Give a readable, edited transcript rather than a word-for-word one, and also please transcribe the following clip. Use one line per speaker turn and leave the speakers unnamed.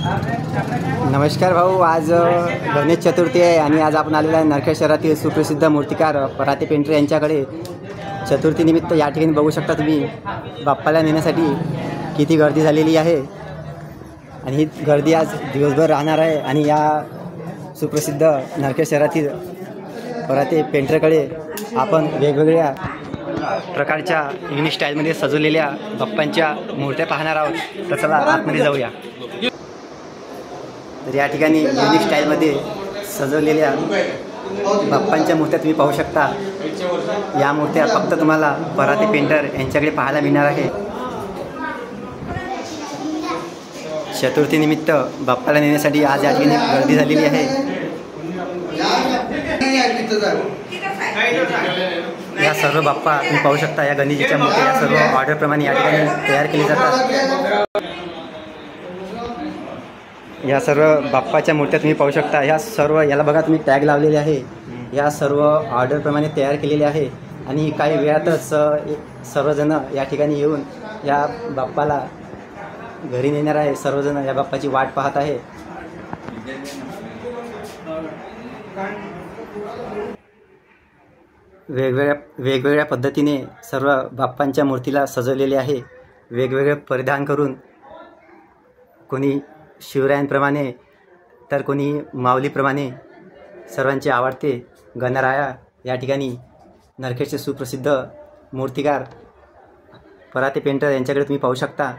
नमस्कार भाऊ, आज गणेश चतुर्थी आहे आणि आज आपण आलेला आहे नरखेड शहरातील सुप्रसिद्ध मूर्तिकार पराते पेंटर यांच्याकडे। चतुर्थीनिमित्त या ठिकाणी बघू शकता तुम्ही बाप्पाला नेण्यासाठी किती गर्दी झालेली आहे आणि ही गर्दी आज दिवसभर राहणार आहे। आणि या सुप्रसिद्ध नरखेड शहरातील पराते पेंटरकडे आपण वेगवेगळ्या प्रकारच्या युनिक स्टाईलमध्ये सजवलेल्या बाप्पांच्या मूर्त्या पाहणार आहोत। तर चला आतमध्ये जाऊया। तर या ठिकाणी युनिक स्टाईलमध्ये सजवलेल्या बाप्पांच्या मूर्त्या तुम्ही पाहू शकता। या मूर्त्या फक्त तुम्हाला पराते पेंटर यांच्याकडे पाहायला मिळणार आहे। चतुर्थीनिमित्त बाप्पाला नेण्यासाठी आज या ठिकाणी गर्दी झालेली आहे। या सर्व बाप्पा तुम्ही पाहू शकता। या गणेशजीच्या मूर्त्या या सर्व ऑर्डरप्रमाणे या ठिकाणी तयार केली जातात। या सर्व बाप्पाच्या मूर्त्या तुम्ही पाहू शकता। ह्या सर्व याला बघा तुम्ही टॅग लावलेले आहे। या सर्व ऑर्डरप्रमाणे तयार केलेले आहे आणि काही वेळातच सर्वजण या ठिकाणी येऊन या बाप्पाला घरी नेणार आहे। सर्वजण या बाप्पाची वाट पाहत आहे। वेगवेगळ्या पद्धतीने सर्व बाप्पांच्या मूर्तीला सजवलेले आहे। वेगवेगळे परिधान करून, कोणी शिवरायांप्रमाणे तर कोणी माऊलीप्रमाणे सर्वांचे आवडते गणराया या ठिकाणी नरखेडचे सुप्रसिद्ध मूर्तिकार पराते पेंटर यांच्याकडे तुम्ही पाहू शकता।